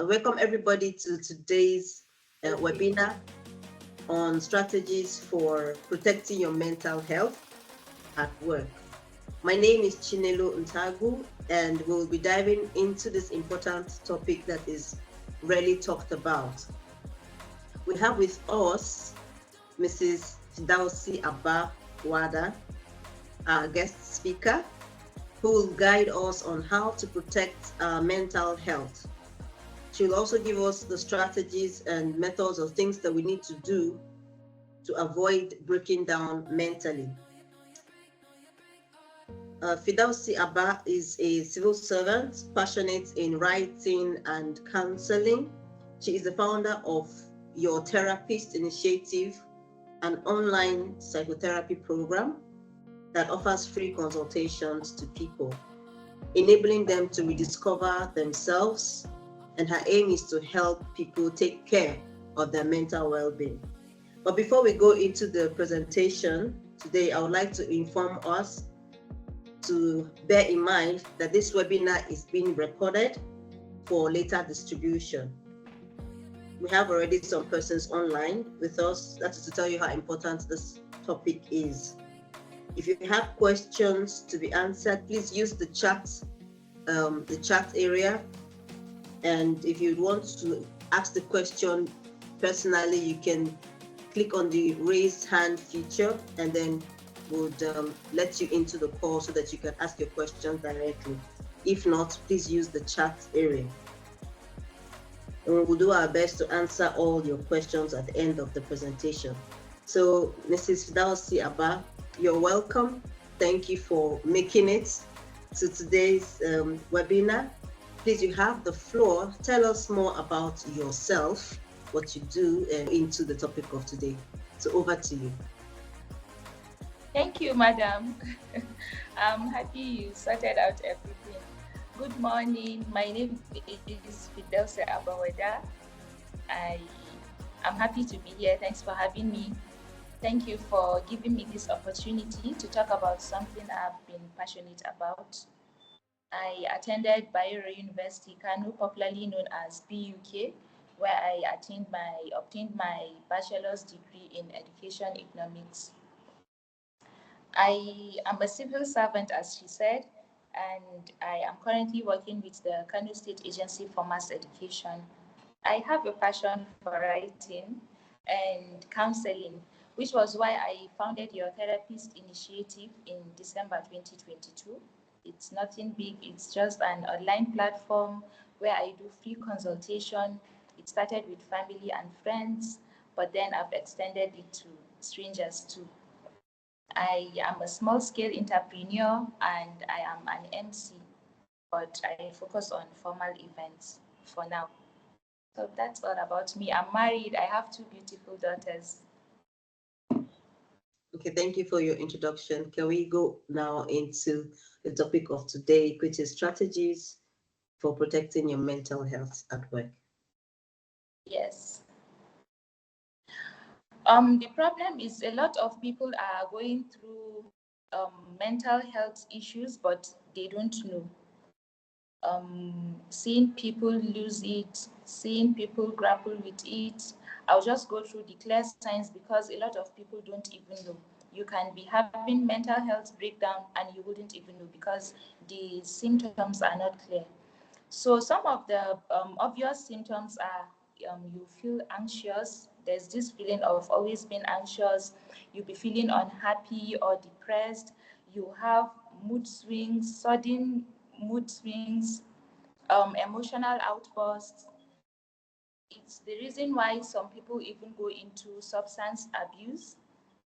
Welcome everybody to today's webinar on strategies for protecting your mental health at work. My name is Chinelo Ntagu, and we'll be diving into this important topic that is rarely talked about. We have with us Mrs. Fiddausi Abba Wada, our guest speaker, who will guide us on how to protect our mental health. She'll also give us the strategies and methods of things that we need to do to avoid breaking down mentally. Fiddausi Abba is a civil servant, passionate in writing and counseling. She is the founder of Your Therapist Initiative, an online psychotherapy program that offers free consultations to people, enabling them to rediscover themselves, and her aim is to help people take care of their mental well-being. But before we go into the presentation today, I would like to inform us to bear in mind that this webinar is being recorded for later distribution. We have already some persons online with us. That is to tell you how important this topic is. If you have questions to be answered, please use the chat area. And if you want to ask the question personally, you can click on the raised hand feature, and then we'll let you into the call so that you can ask your question directly. If not, please use the chat area. And we'll do our best to answer all your questions at the end of the presentation. So, Mrs. Fiddausi Abba, you're welcome. Thank you for making it to today's webinar. Please, you have the floor. Tell us more about yourself, what you do, and into the topic of today. So over to you. Thank you, madam. I'm happy you sorted out everything. Good morning. My name is Fiddausi Abba Wada. I'm happy to be here. Thanks for having me. Thank you for giving me this opportunity to talk about something I've been passionate about. I attended Bayero University, Kano, popularly known as BUK, where I obtained my bachelor's degree in education economics. I am a civil servant, as she said, and I am currently working with the Kano State Agency for Mass Education. I have a passion for writing and counseling, which was why I founded Your Therapist Initiative in December 2022. It's nothing big, it's just an online platform where I do free consultation. It started with family and friends, but then I've extended it to strangers too. I am a small-scale entrepreneur and I am an MC, but I focus on formal events for now. So that's all about me. I'm married, I have 2 beautiful daughters. Okay, thank you for your introduction. Can we go now into the topic of today, which is strategies for protecting your mental health at work? Yes. The problem is a lot of people are going through mental health issues, but they don't know. Seeing people lose it, seeing people grapple with it. I'll just go through the clear signs because a lot of people don't even know. You can be having mental health breakdown and you wouldn't even know because the symptoms are not clear. So some of the obvious symptoms are you feel anxious. There's this feeling of always being anxious. You'll be feeling unhappy or depressed. You have mood swings, sudden mood swings, emotional outbursts. It's the reason why some people even go into substance abuse.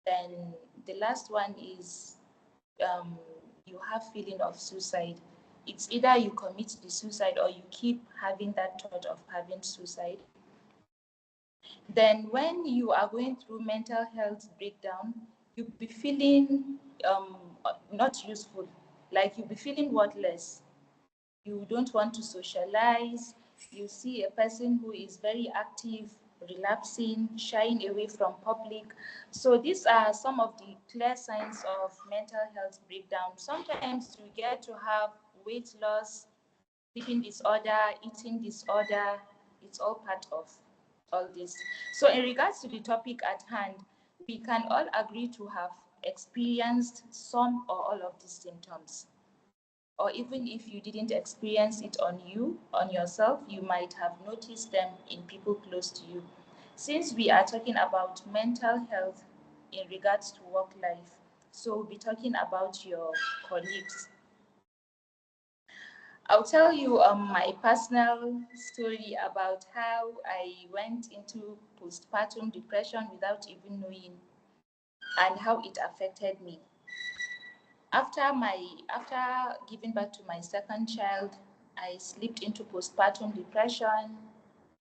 Then the last one is you have feeling of suicide. It's either you commit the suicide or you keep having that thought of having suicide. Then when you are going through mental health breakdown, you'll be feeling not useful, like you'll be feeling worthless. You don't want to socialize. You see a person who is very active, relapsing, shying away from public. So these are some of the clear signs of mental health breakdown. Sometimes you get to have weight loss, sleeping disorder, eating disorder. It's all part of all this. So in regards to the topic at hand, we can all agree to have experienced some or all of these symptoms. Or even if you didn't experience it on you, on yourself, you might have noticed them in people close to you. Since we are talking about mental health in regards to work life, so we'll be talking about your colleagues. I'll tell you my personal story about how I went into postpartum depression without even knowing, and how it affected me. After giving birth to my second child, I slipped into postpartum depression.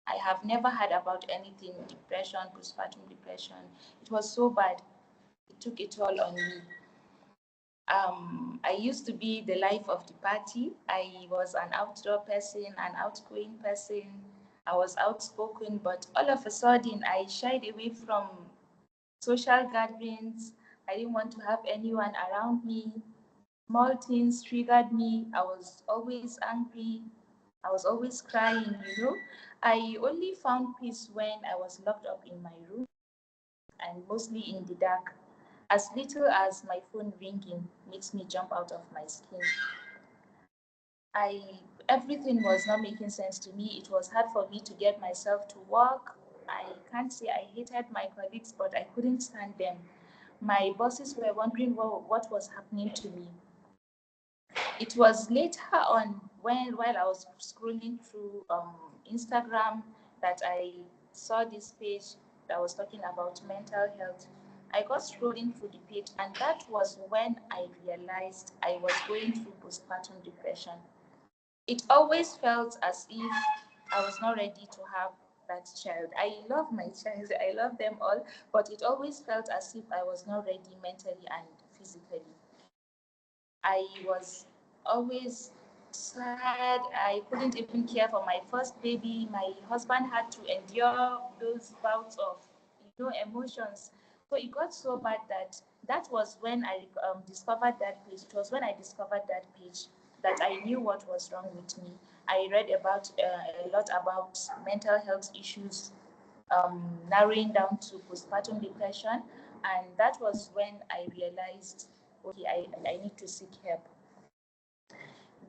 I have never heard about anything depression, postpartum depression. It was so bad. It took a toll on me. I used to be the life of the party. I was an outdoor person, an outgoing person. I was outspoken, but all of a sudden I shied away from social gatherings. I didn't want to have anyone around me. Small things triggered me. I was always angry. I was always crying. I only found peace when I was locked up in my room and mostly in the dark. As little as my phone ringing makes me jump out of my skin. Everything was not making sense to me. It was hard for me to get myself to work. I can't say I hated my colleagues, but I couldn't stand them. My bosses were wondering what was happening to me. It was later on while I was scrolling through Instagram that I saw this page that was talking about mental health. I got scrolling through the page, and that was when I realized I was going through postpartum depression. It always felt as if I was not ready to have that child. I love my child, I love them all, but it always felt as if I was not ready mentally and physically. I was always sad. I couldn't even care for my first baby. My husband had to endure those bouts of, emotions. So it got so bad that was when I discovered that page. It was when I discovered that page that I knew what was wrong with me. I read about a lot about mental health issues, narrowing down to postpartum depression, and that was when I realized, okay, I need to seek help.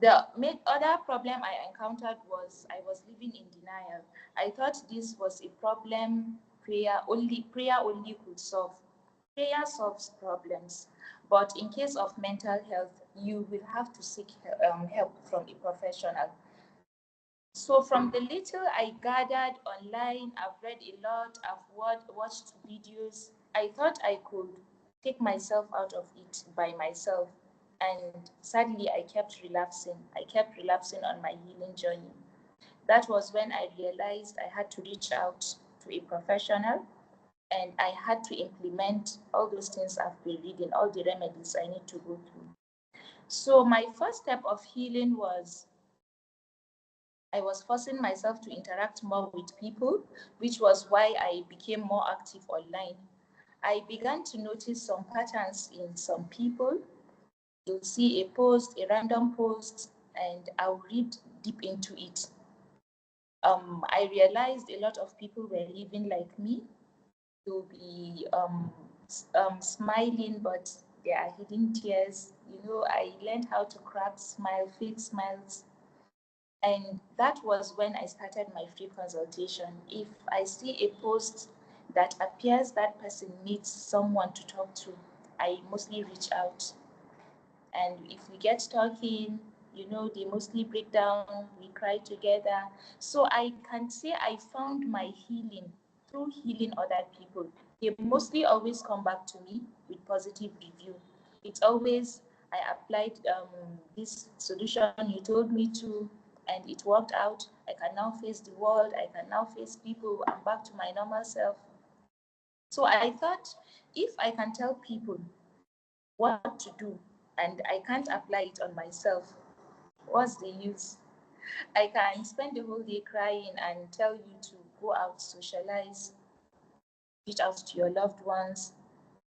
The other problem I encountered was I was living in denial. I thought this was a problem prayer only could solve. Prayer solves problems, but in case of mental health, you will have to seek help from a professional. So from the little I gathered online, I've read a lot, I've watched videos. I thought I could take myself out of it by myself. And sadly, I kept relapsing. I kept relapsing on my healing journey. That was when I realized I had to reach out to a professional, and I had to implement all those things I've been reading, all the remedies I need to go through. So my first step of healing was I was forcing myself to interact more with people, which was why I became more active online. I began to notice some patterns in some people. You'll see a post, a random post, and I'll read deep into it. I realized a lot of people were living like me. They'll be smiling, but they are hidden tears. I learned how to crack smile, fake smiles. And that was when I started my free consultation. If I see a post that appears that person needs someone to talk to, I mostly reach out. And if we get talking, they mostly break down, we cry together. So I can say I found my healing through healing other people. They mostly always come back to me with positive review. It's always, I applied this solution you told me to, and it worked out. I can now face the world. I can now face people. I'm back to my normal self. So I thought, if I can tell people what to do and I can't apply it on myself, what's the use? I can spend the whole day crying and tell you to go out, socialize, reach out to your loved ones,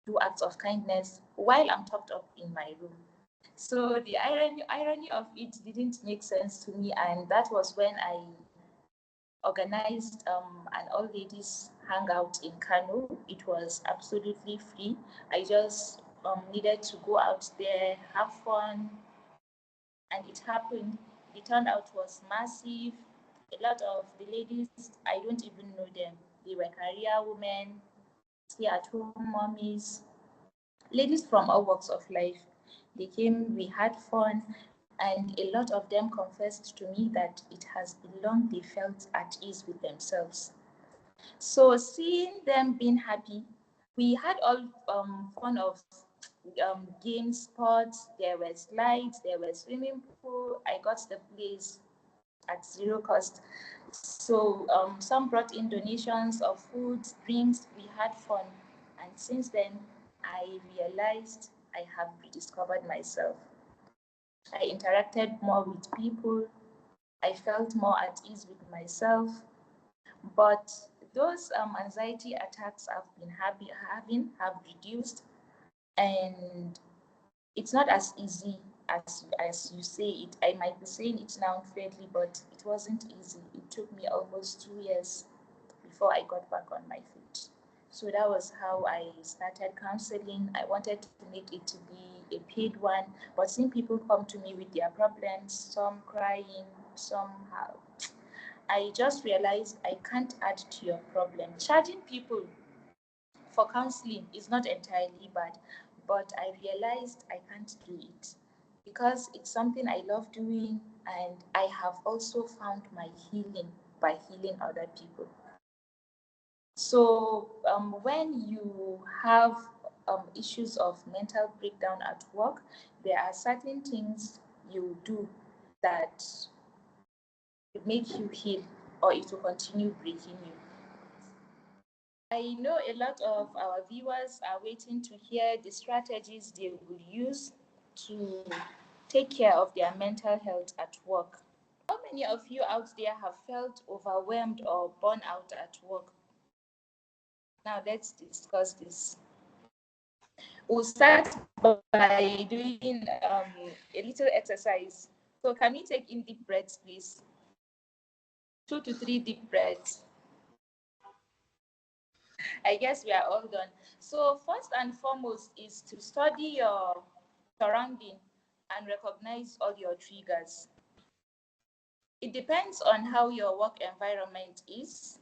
do acts of kindness while I'm tucked up in my room. So the irony of it didn't make sense to me, and that was when I organized an all ladies hangout in Kano. It was absolutely free. I just needed to go out there, have fun, and it happened. The turnout was massive. A lot of the ladies, I don't even know them. They were career women, stay at home mommies, ladies from all walks of life. They came, we had fun, and a lot of them confessed to me that it has been long they felt at ease with themselves. So seeing them being happy, we had all fun of games, sports. There were slides, there were swimming pool. I got the place at zero cost. So some brought in donations of food, drinks. We had fun, and since then, I realized I have rediscovered myself. I interacted more with people. I felt more at ease with myself. But those anxiety attacks I've been having have reduced, and it's not as easy as you say it. I might be saying it now fairly, but it wasn't easy. It took me almost 2 years before I got back on my feet. So that was how I started counseling. I wanted to make it to be a paid one, but seeing people come to me with their problems, some crying, some have, I just realized I can't add to your problem. Charging people for counseling is not entirely bad, but I realized I can't do it because it's something I love doing, and I have also found my healing by healing other people. So when you have issues of mental breakdown at work, there are certain things you do that will make you heal, or it will continue breaking you. I know a lot of our viewers are waiting to hear the strategies they will use to take care of their mental health at work. How many of you out there have felt overwhelmed or burnt out at work? Now let's discuss this. We'll start by doing a little exercise. So can we take in deep breaths, please? 2 to 3 deep breaths. I guess we are all done. So first and foremost is to study your surrounding and recognize all your triggers. It depends on how your work environment is.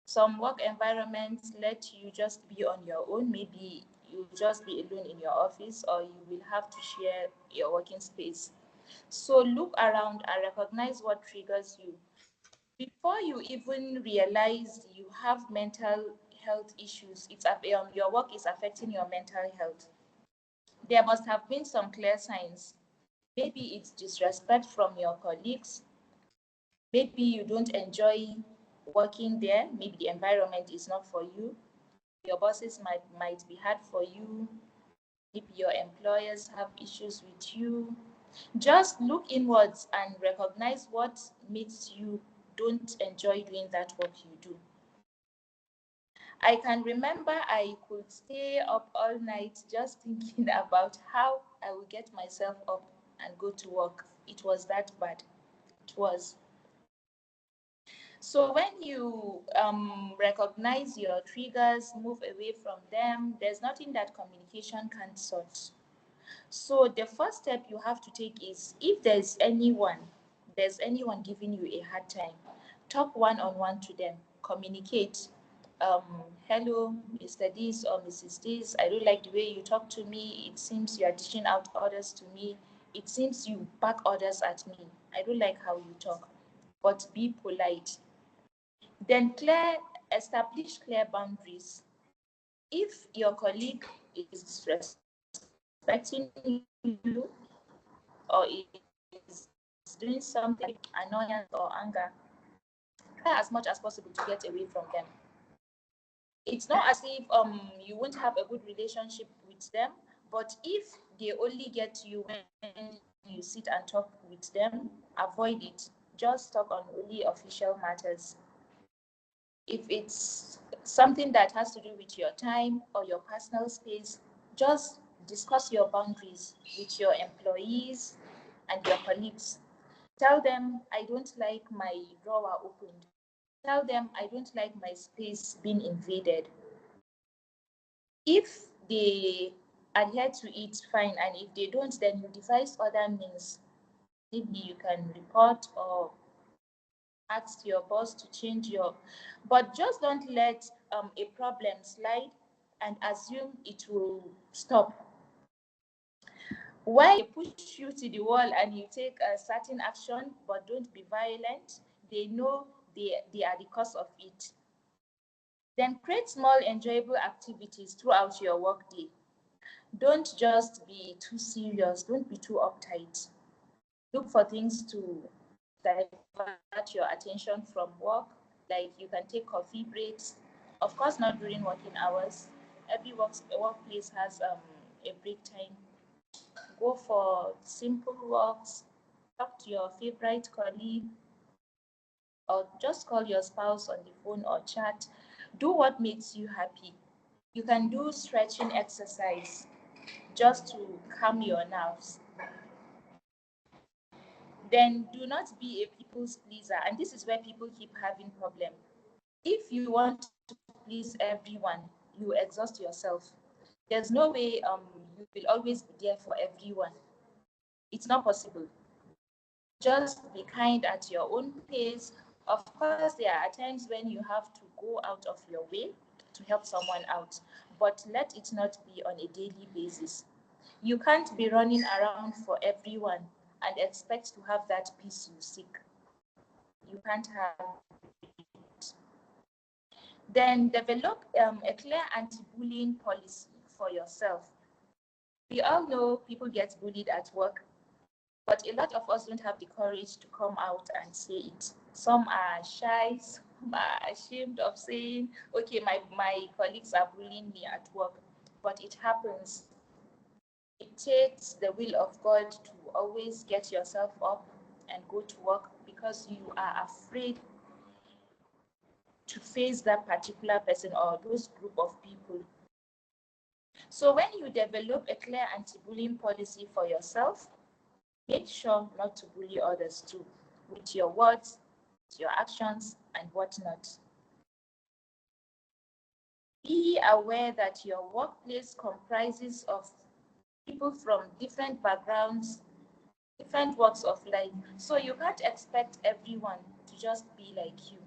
Some work environments let you just be on your own. Maybe you'll just be alone in your office, or you will have to share your working space. So look around and recognize what triggers you. Before you even realize you have mental health issues, your work is affecting your mental health. There must have been some clear signs. Maybe it's disrespect from your colleagues. Maybe you don't enjoy working there. Maybe the environment is not for you. Your bosses might be hard for you. Maybe your employers have issues with you. Just look inwards and recognize what makes you don't enjoy doing that work you do. I can remember I could stay up all night just thinking about how I would get myself up and go to work. It was that bad. It was. So when you recognize your triggers, move away from them, there's nothing that communication can't sort. So the first step you have to take is, if there's anyone giving you a hard time, talk one-on-one to them, communicate. Hello, Mr. This or Mrs. This, I don't like the way you talk to me. It seems you are dishing out orders to me. It seems you back orders at me. I don't like how you talk, but be polite. Then establish clear boundaries. If your colleague is disrespecting you or is doing something annoyance or anger, try as much as possible to get away from them. It's not as if you won't have a good relationship with them, but if they only get to you when you sit and talk with them, avoid it. Just talk on only official matters. If it's something that has to do with your time or your personal space, just discuss your boundaries with your employees and your colleagues. Tell them, I don't like my drawer opened. Tell them, I don't like my space being invaded. If they adhere to it, fine, and if they don't, then you devise other means. Maybe you can report or ask your boss to change your, but just don't let a problem slide and assume it will stop. When they push you to the wall and you take a certain action but don't be violent, they know they are the cause of it. Then create small enjoyable activities throughout your workday. Don't just be too serious, don't be too uptight. Look for things to divert your attention from work, like you can take coffee breaks. Of course, not during working hours. Every workplace has a break time. Go for simple walks, talk to your favorite colleague, or just call your spouse on the phone or chat. Do what makes you happy. You can do stretching exercise just to calm your nerves. Then do not be a people's pleaser. And this is where people keep having problem. If you want to please everyone, you exhaust yourself. There's no way you will always be there for everyone. It's not possible. Just be kind at your own pace. Of course, there are times when you have to go out of your way to help someone out, but let it not be on a daily basis. You can't be running around for everyone and expect to have that peace you seek. You can't have it. Then develop a clear anti-bullying policy for yourself. We all know people get bullied at work, but a lot of us don't have the courage to come out and say it. Some are shy, some are ashamed of saying, okay, my colleagues are bullying me at work, but it happens. It takes the will of God to always get yourself up and go to work because you are afraid to face that particular person or those group of people. So when you develop a clear anti-bullying policy for yourself, make sure not to bully others too, with your words, your actions, and whatnot. Be aware that your workplace comprises of people from different backgrounds, different walks of life. So you can't expect everyone to just be like you.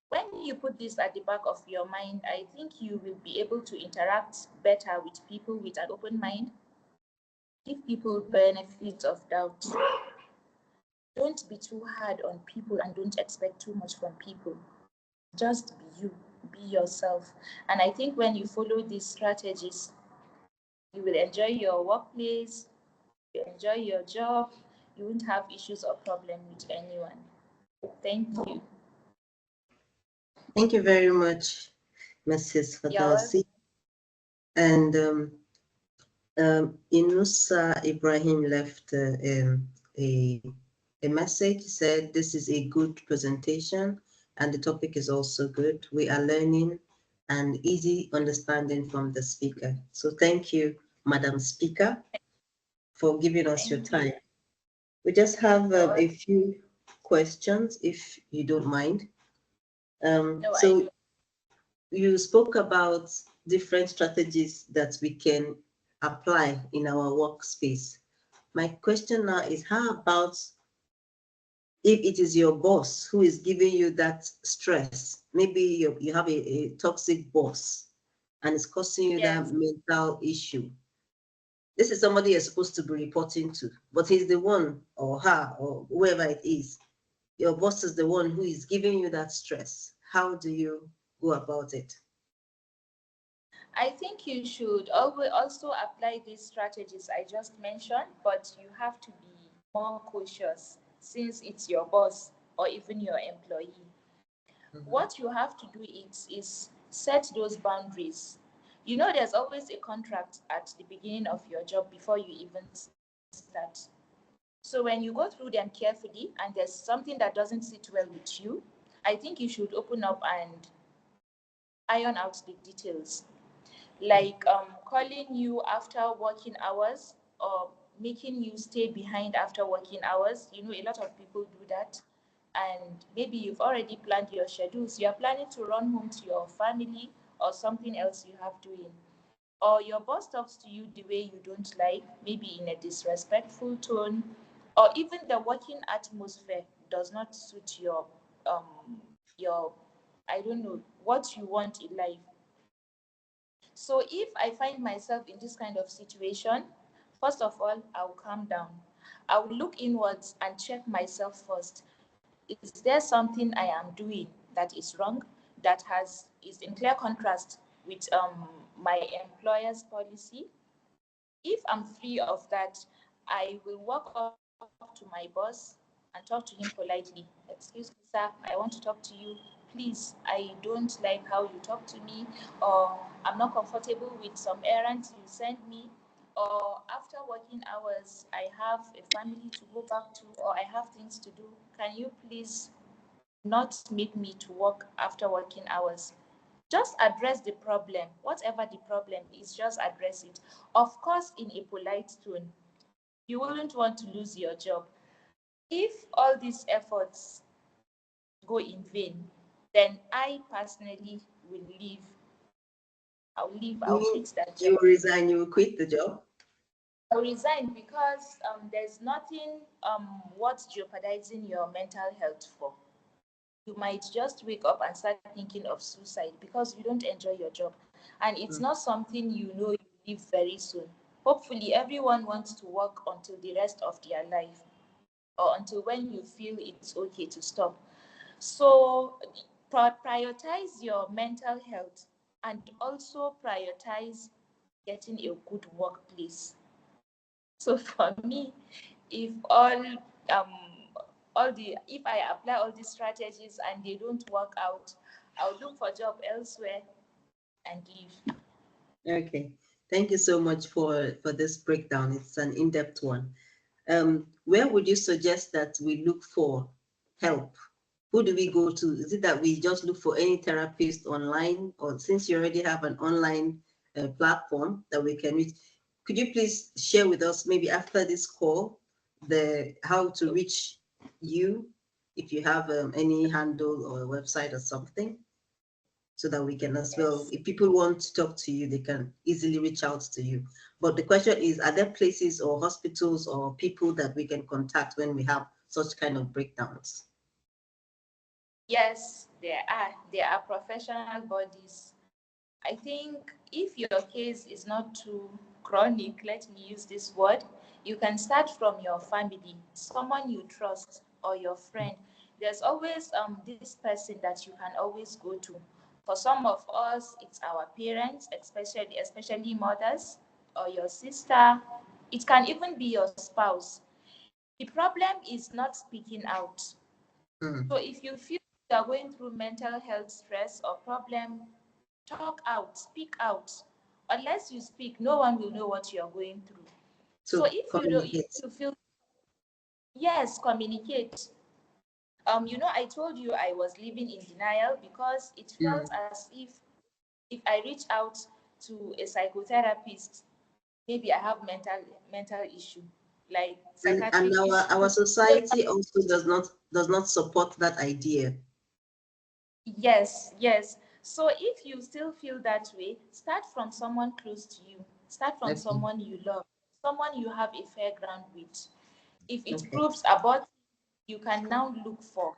When you put this at the back of your mind, I think you will be able to interact better with people with an open mind. Give people benefits of doubt. Don't be too hard on people and don't expect too much from people. Just be you, be yourself. And I think when you follow these strategies, you will enjoy your workplace, you enjoy your job, you won't have issues or problems with anyone. Thank you. Thank you very much, Mrs. Fiddausi. And Inusa Ibrahim left a message. He said, this is a good presentation and the topic is also good. We are learning and easy understanding from the speaker. So thank you, Madam Speaker, for giving us your time. We just have a few questions, if you don't mind. So you spoke about different strategies that we can apply in our workspace. My question now is, how about if it is your boss who is giving you that stress? Maybe you have a toxic boss and it's causing you that mental issue. This is somebody you're supposed to be reporting to, but he's the one, or her, or whoever it is. Your boss is the one who is giving you that stress. How do you go about it? I think you should also apply these strategies I just mentioned, but you have to be more cautious since it's your boss or even your employee. What you have to do is set those boundaries. You know, there's always a contract at the beginning of your job before you even start. So when you go through them carefully and there's something that doesn't sit well with you, I think you should open up and iron out the details. like calling you after working hours or making you stay behind after working hours. You know, a lot of people do that. And maybe you've already planned your schedules. You're planning to run home to your family or something else you have doing. Or your boss talks to you the way you don't like, maybe in a disrespectful tone, or even the working atmosphere does not suit your I don't know what you want in life. So if I find myself in this kind of situation, first of all, I'll calm down. I will look inwards and check myself first. Is there something I am doing that is wrong, that is in clear contrast with my employer's policy? If I'm free of that, I will walk up to my boss and talk to him politely. Excuse me, sir, I want to talk to you. Please, I don't like how you talk to me, or I'm not comfortable with some errands you send me, or after working hours, I have a family to go back to, or I have things to do. Can you please not make me to work after working hours? Just address the problem. Whatever the problem is, just address it. Of course, in a polite tone. You wouldn't want to lose your job. If all these efforts go in vain, then I personally will leave. I'll leave, I'll quit that job. You resign, you will quit the job? I'll resign because there's nothing worth jeopardizing your mental health for. You might just wake up and start thinking of suicide because you don't enjoy your job. And it's not something you know you leave very soon. Hopefully, everyone wants to work until the rest of their life or until when you feel it's okay to stop. So, prioritize your mental health and also prioritize getting a good workplace. So for me, if um if I apply all these strategies and they don't work out, I'll look for job elsewhere and leave. Okay. Thank you so much for this breakdown. It's an in-depth one. Where would you suggest that we look for help? Who do we go to? Is it that we just look for any therapist online, or since you already have an online platform that we can reach? Could you please share with us, maybe after this call, the how to reach you, if you have any handle or a website or something, so that we can as well, Yes. if people want to talk to you, they can easily reach out to you. But the question is, are there places or hospitals or people that we can contact when we have such kind of breakdowns? Yes, there are professional bodies. I think if your case is not too chronic, let me use this word, you can start from your family, someone you trust, or your friend. There's always this person that you can always go to. For some of us, it's our parents, especially mothers, or your sister. It can even be your spouse. The problem is not speaking out. Mm. So if you feel you are going through mental health stress or problem, talk out, speak out. Unless you speak, no one will know what you are going through. So So if communicate. you feel, yes, communicate. I told you I was living in denial because it Mm. felt as if I reach out to a psychotherapist, maybe I have mental issue, like And psychiatric our issue. society also does not support that idea. Yes, yes. So if you still feel that way, start from someone close to you. Start from Okay. someone you love, someone you have a fair ground with. If it Okay. proves about, you can now look for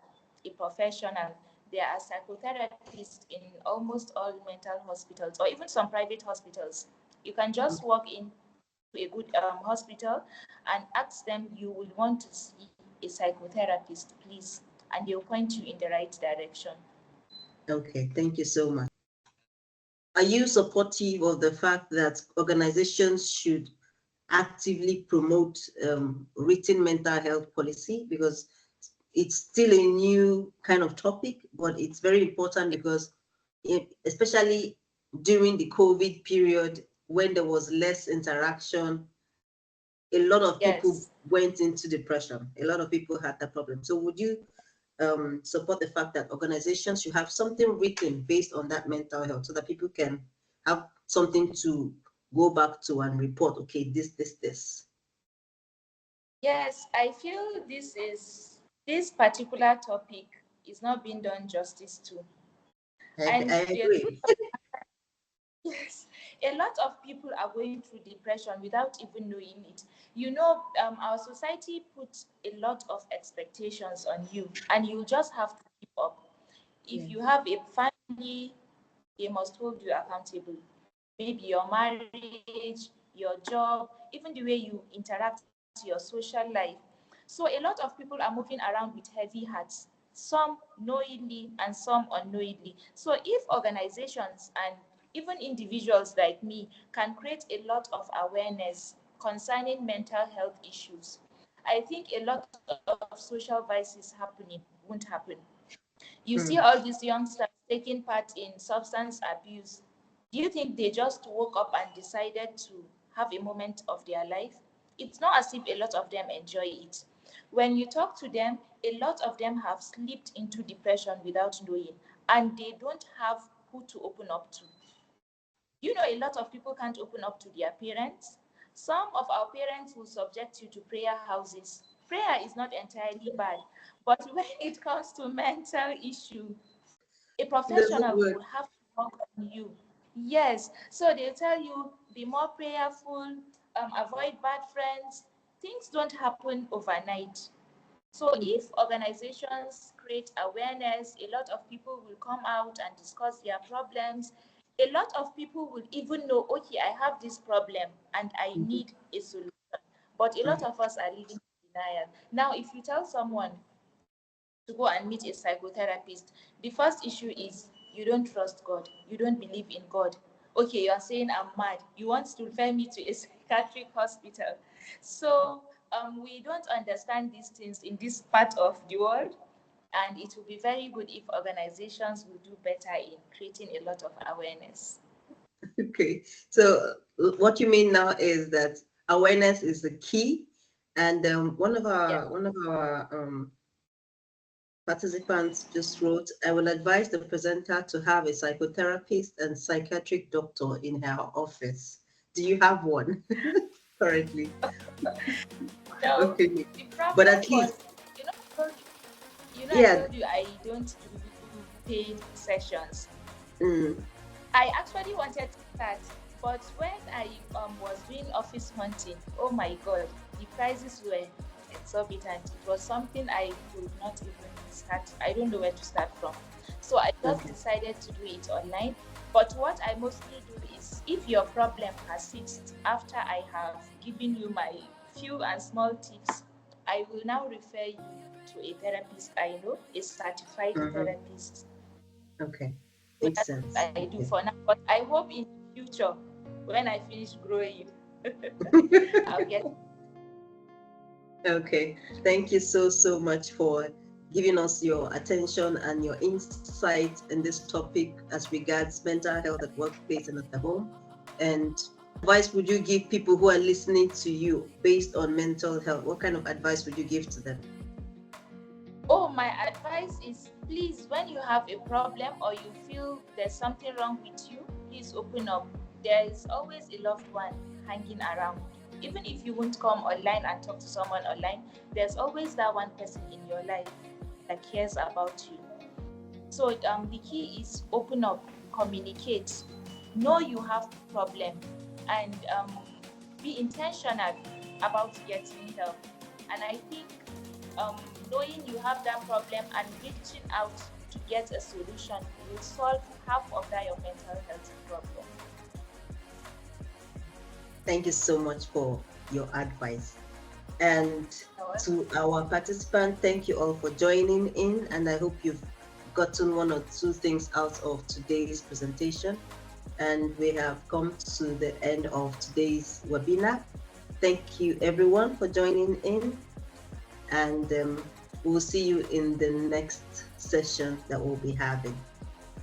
a professional. There are psychotherapists in almost all mental hospitals or even some private hospitals. You can just walk in to a good hospital and ask them you will want to see a psychotherapist, please, and they'll point you in the right direction. Okay. Thank you so much. Are you supportive of the fact that organizations should actively promote written mental health policy? Because it's still a new kind of topic, but it's very important because especially during the COVID period when there was less interaction, a lot of people Yes. went into depression. A lot of people had that problem. So would you support the fact that organizations should have something written based on that mental health so that people can have something to go back to and report, okay, this. Yes, I feel this particular topic is not being done justice to. I And the truth agree. of yes, a lot of people are going through depression without even knowing it. Our society puts a lot of expectations on you, and you just have to keep up. If you Yes. have a family, they must hold you accountable. Maybe your marriage, your job, even the way you interact, your social life. So a lot of people are moving around with heavy hearts, some knowingly and some unknowingly. So if organizations and even individuals like me can create a lot of awareness concerning mental health issues, I think a lot of social vices happening won't happen. You see Mm. all these youngsters taking part in substance abuse. Do you think they just woke up and decided to have a moment of their life? It's not as if a lot of them enjoy it. When you talk to them, a lot of them have slipped into depression without knowing, and they don't have who to open up to. A lot of people can't open up to their parents. Some of our parents will subject you to prayer houses. Prayer is not entirely bad, but when it comes to mental issue, a It doesn't professional work. will have to work on you. Yes, so they'll tell you be more prayerful, avoid bad friends. Things don't happen overnight. So Mhm. if organizations create awareness, a lot of people will come out and discuss their problems. A lot of people will even know, okay, I have this problem and I Mhm. need a solution. But a lot Mhm. of us are living in denial. Now, if you tell someone to go and meet a psychotherapist, the first issue is you don't trust God, you don't believe in God. Okay, you are saying I'm mad. You want to refer me to a psychiatric hospital. So we don't understand these things in this part of the world, and it will be very good if organizations will do better in creating a lot of awareness. Okay. So what you mean now is that awareness is the key, and Yeah. one of our participants just wrote, I will advise the presenter to have a psychotherapist and psychiatric doctor in her office. Do you have one currently? So Okay. the But problem at was, least, you know, I told I yeah. told you I don't do paid sessions. Mm, I actually wanted to start, but when I was doing office hunting, oh my God, the prices were exorbitant. It was something I could not even start. I don't know where to start from. So I just okay. decided to do it online. But what I mostly do is if your problem persists after I have given you my few and small tips, I will now refer you to a therapist I know, a certified Mhm. therapist. Okay. So Makes that's sense. what I do Okay. for now. But I hope in the future, when I finish growing, I'll get. Okay. Thank you so much for giving us your attention and your insight in this topic as regards mental health at workplace and at the home. And advice would you give people who are listening to you based on mental health? What kind of advice would you give to them? Oh, my advice is please, when you have a problem or you feel there's something wrong with you, please open up. There is always a loved one hanging around. Even if you won't come online and talk to someone online, there's always that one person in your life that cares about you. So the key is open up, communicate, know you have problem, and be intentional about getting help. And I think um, knowing you have that problem and reaching out to get a solution will solve half of that your mental health problem. Thank you so much for your advice. And So, to our participants, thank you all for joining in. And I hope you've gotten one or two things out of today's presentation. And we have come to the end of today's webinar. Thank you everyone for joining in. And we'll see you in the next session that we'll be having.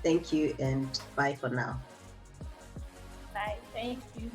Thank you and bye for now. bye. Thank you.